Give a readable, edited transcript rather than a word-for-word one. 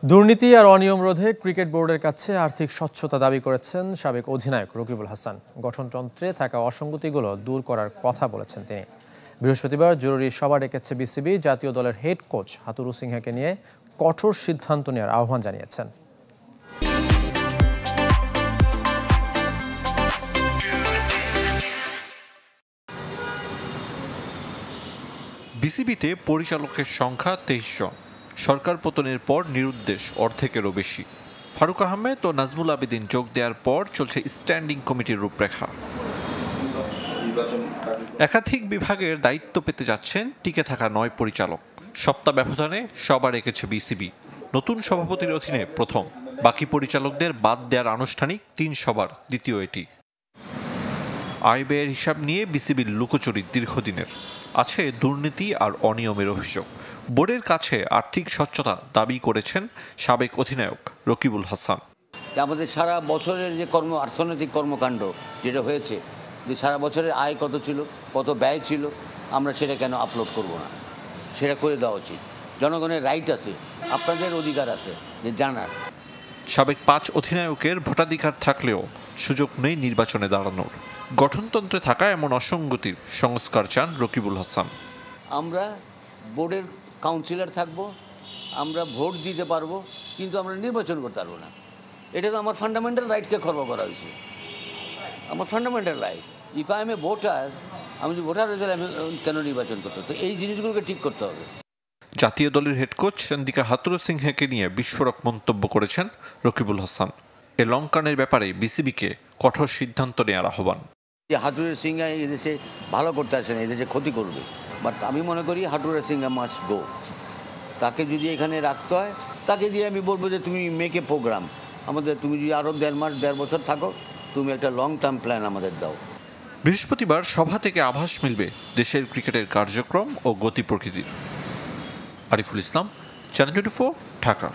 দুর্নীতি আর অনিয়ম রোধে ক্রিকেট বোর্ডের কাছে আর্থিক স্বচ্ছতা দাবি করেছেন সাবেক অধিনায়ক রকিবুল হাসান। গঠনতন্ত্রে থাকা অসঙ্গতিগুলো দূর করার কথা বলেছেন তিনি। বৃহস্পতিবার জরুরি সভা ডেকেছে বিসিবি। জাতীয় দলের হেড কোচ হাথুরু সিংহাকে নিয়ে কঠোর সিদ্ধান্ত নেওয়ার আহ্বান জানিয়েছেন। বিসিবিতে পরিচালকের সংখ্যা 23 জন। সরকার পতনের পর নিরুদ্দেশ অর্ধেকেরও বেশি। ফারুক আহমেদ ও নাজমুল আবেদিন যোগ দেওয়ার পর চলছে স্ট্যান্ডিং কমিটির রূপরেখা। একাধিক বিভাগের দায়িত্ব পেতে যাচ্ছেন টিকে থাকা 9 পরিচালক। সপ্তাহ ব্যবধানে সভা রেখেছে বিসিবি। নতুন সভাপতির অধীনে প্রথম, বাকি পরিচালকদের বাদ দেওয়ার আনুষ্ঠানিক 3 সভার দ্বিতীয় এটি। আয় ব্যয়ের হিসাব নিয়ে বিসিবির লুকোচুরি দীর্ঘদিনের। আছে দুর্নীতি আর অনিয়মের অভিযোগ। বোর্ডের কাছে আর্থিক স্বচ্ছতা দাবি করেছেন সাবেক অধিনায়ক রকিবুল হাসান। আমাদের সারা বছরের যে অর্থনৈতিক কর্মকাণ্ড যেটা হয়েছে, যে সারা বছরের আয় কত ছিল, কত ব্যয় ছিল, আমরা সেটা কেন আপলোড করব না? সেটা করে দেওয়া উচিত। জনগণের রাইট আছে, আপনাদের অধিকার আছে যে জানার। সাবেক 5 অধিনায়কের ভোটাধিকার থাকলেও সুযোগ নেই নির্বাচনে দাঁড়ানোর। গঠনতন্ত্রে থাকা এমন অসঙ্গতির সংস্কার চান রকিবুল হাসান। আমরা বোর্ডের কাউন্সিলর থাকবো, আমরা ভোট দিতে পারবো, কিন্তু আমরা নির্বাচন করতে পারবো না। এটা তো আমার ফান্ডামেন্টাল রাইটকে খর্ব করা হয়েছে। আমার fundamental right. If I M A voter, আমি যদি ভোটার হয়ে আমি কেন নির্বাচন করতে? তো এই জিনিসগুলোকে ঠিক করতে হবে। জাতীয় দলের হেড কোচ চন্দিকা হাথুরু সিংহাকে নিয়ে বিস্ফোরক মন্তব্য করেছেন রকিবুল হাসান। এ লঙ্কানের ব্যাপারে বিসিবিকে কঠোর সিদ্ধান্ত নেওয়ার আহ্বান। হাথুরু সিংহা এদেশে ভালো করতে আসে না, এদেশে ক্ষতি করবে। বাট আমি মনে করি হাথুরু সিংহা মাস্ট গো। তাকে যদি এখানে রাখতে হয়, তাকে দিয়ে আমি বলবো যে তুমি মেক এ প্রোগ্রাম আমাদের, তুমি যদি আরও 1.5 বছর থাকো, তুমি একটা লং টার্ম প্ল্যান আমাদের দাও। বৃহস্পতিবার সভা থেকে আভাস মিলবে দেশের ক্রিকেটের কার্যক্রম ও গতি প্রকৃতির। আরিফুল ইসলাম, চ্যানেল 24, ঢাকা।